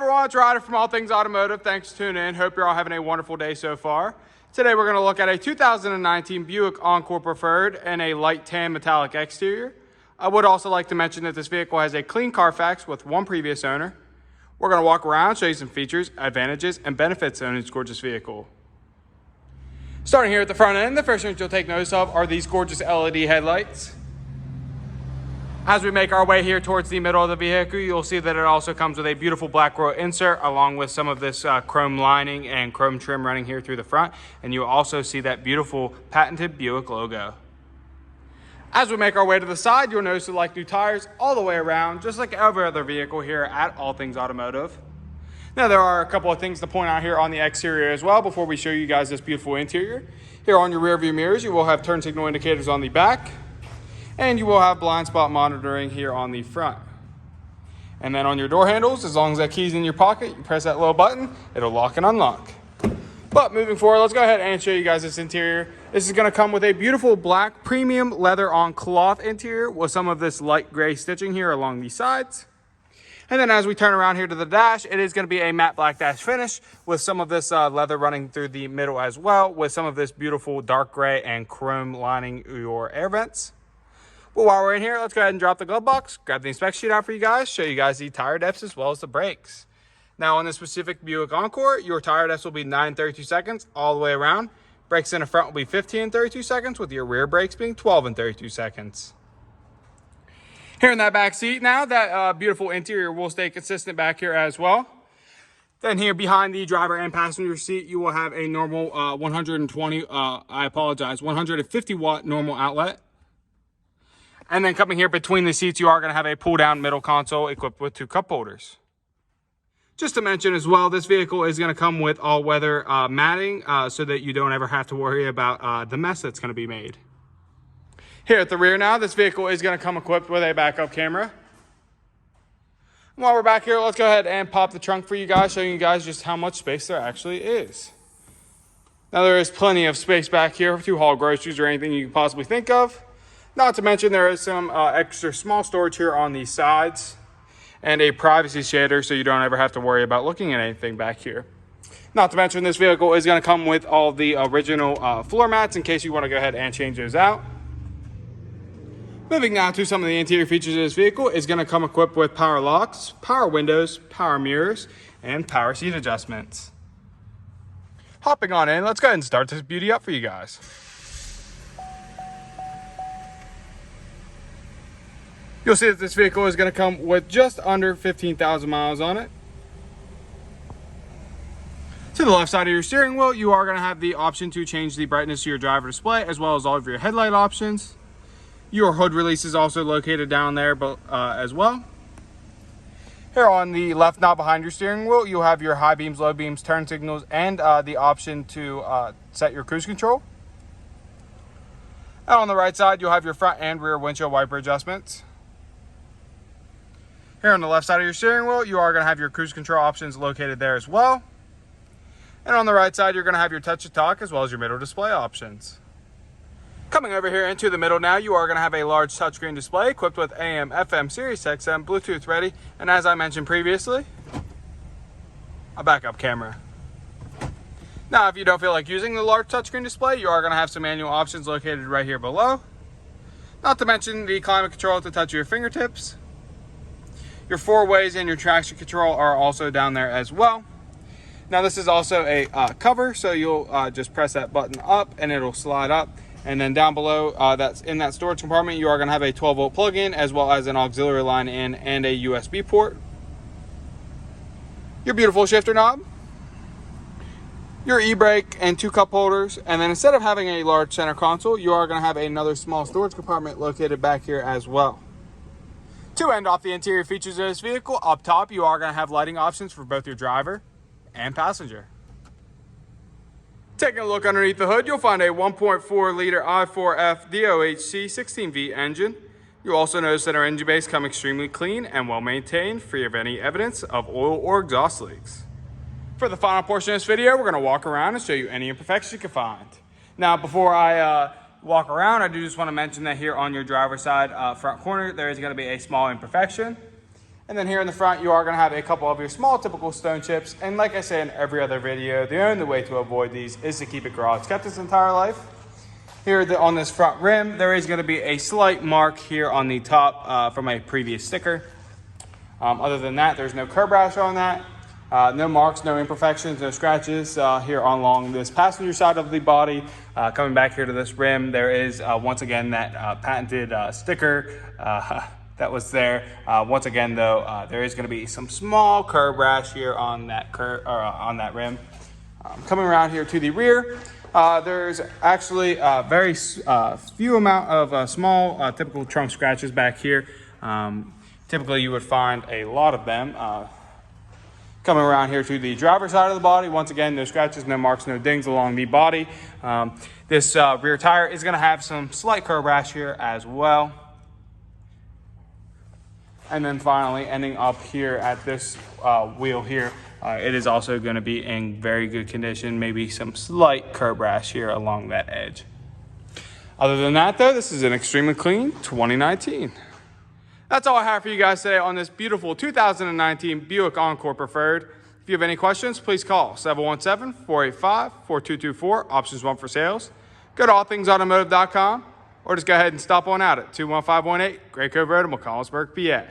everyone, it's Ryder from All Things Automotive. Thanks for tuning in. Hope you're all having a wonderful day so far. Today we're going to look at a 2019 Buick Encore Preferred and a light tan metallic exterior. I would also like to mention that this vehicle has a clean CARFAX with one previous owner. We're going to walk around, show you some features, advantages, and benefits of owning this gorgeous vehicle. Starting here at the front end, the first thing you'll take notice of are these gorgeous LED headlights. As we make our way here towards the middle of the vehicle, you'll see that it also comes with a beautiful black grille insert along with some of this chrome lining and chrome trim running here through the front. And you'll also see that beautiful patented Buick logo. As we make our way to the side, you'll notice the like new tires all the way around, just like every other vehicle here at All Things Automotive. Now, there are a couple of things to point out here on the exterior as well before we show you guys this beautiful interior. Here on your rear view mirrors, you will have turn signal indicators on the back. And you will have blind spot monitoring here on the front. And then on your door handles, as long as that key's in your pocket, you press that little button, it'll lock and unlock. But moving forward, let's go ahead and show you guys this interior. This is going to come with a beautiful black premium leather on cloth interior with some of this light gray stitching here along the sides. And then as we turn around here to the dash, it is going to be a matte black dash finish with some of this leather running through the middle as well, with some of this beautiful dark gray and chrome lining your air vents. Well, while we're in here, let's go ahead and drop the glove box, grab the inspection sheet out for you guys, show you guys the tire depths as well as the brakes. Now, on this specific Buick Encore, your tire depths will be 9.32 seconds all the way around. Brakes in the front will be 15.32 seconds, with your rear brakes being 12.32 seconds. Here in that back seat now, that beautiful interior will stay consistent back here as well. Then here behind the driver and passenger seat, you will have a normal 150 watt normal outlet. And then coming here between the seats, you are going to have a pull-down middle console equipped with 2 cup holders. Just to mention as well, this vehicle is going to come with all-weather matting so that you don't ever have to worry about the mess that's going to be made. Here at the rear now, this vehicle is going to come equipped with a backup camera. And while we're back here, let's go ahead and pop the trunk for you guys, showing you guys just how much space there actually is. Now, there is plenty of space back here to haul groceries or anything you can possibly think of. Not to mention there is some extra small storage here on these sides and a privacy shader so you don't ever have to worry about looking at anything back here. Not to mention this vehicle is going to come with all the original floor mats in case you want to go ahead and change those out. Moving now to some of the interior features of this vehicle, is going to come equipped with power locks, power windows, power mirrors, and power seat adjustments. Hopping on in, let's go ahead and start this beauty up for you guys. You'll see that this vehicle is going to come with just under 15,000 miles on it. To the left side of your steering wheel, you are going to have the option to change the brightness of your driver display as well as all of your headlight options. Your hood release is also located down there as well. Here on the left knob behind your steering wheel, you'll have your high beams, low beams, turn signals, and the option to set your cruise control. And on the right side, you'll have your front and rear windshield wiper adjustments. Here on the left side of your steering wheel, you are going to have your cruise control options located there as well. And on the right side, you're going to have your touch to talk as well as your middle display options. Coming over here into the middle now, you are going to have a large touchscreen display equipped with AM, FM, Sirius XM, Bluetooth ready, and as I mentioned previously, a backup camera. Now, if you don't feel like using the large touchscreen display, you are going to have some manual options located right here below. Not to mention the climate control at the touch of your fingertips. Your 4-ways and your traction control are also down there as well. Now, this is also a cover, so you'll just press that button up and it'll slide up. And then down below, that's in that storage compartment, you are going to have a 12-volt plug-in as well as an auxiliary line in and a USB port. Your beautiful shifter knob. Your e-brake and 2 cup holders. And then instead of having a large center console, you are going to have another small storage compartment located back here as well. To end off the interior features of this vehicle, up top you are going to have lighting options for both your driver and passenger. Taking a look underneath the hood, you'll find a 1.4 liter i4F DOHC 16V engine. You'll also notice that our engine bays come extremely clean and well maintained, free of any evidence of oil or exhaust leaks. For the final portion of this video, we're going to walk around and show you any imperfections you can find. Now, before I walk around, I do just want to mention that here on your driver's side front corner, there is going to be a small imperfection. And then here in the front, you are going to have a couple of your small typical stone chips. And like I say in every other video, the only way to avoid these is to keep it garage kept its entire life. Here on this front rim, there is going to be a slight mark here on the top from a previous sticker. Other than that, there's no curb rash on that. No marks, no imperfections, no scratches here along this passenger side of the body. Coming back here to this rim, there is once again that patented sticker that was there. Once again, though, there is going to be some small curb rash here on that on that rim. Coming around here to the rear, there's actually very few amount of small typical trunk scratches back here. Typically, you would find a lot of them. Coming around here to the driver's side of the body, once again, no scratches, no marks, no dings along the body. This rear tire is going to have some slight curb rash here as well. And then finally, ending up here at this wheel here, it is also going to be in very good condition, maybe some slight curb rash here along that edge. Other than that, though, this is an extremely clean 2019. That's all I have for you guys today on this beautiful 2019 Buick Encore Preferred. If you have any questions, please call 717-485-4224, options 1 for sales. Go to allthingsautomotive.com or just go ahead and stop on out at 21518 Great Cove Road in McCollsburg, PA.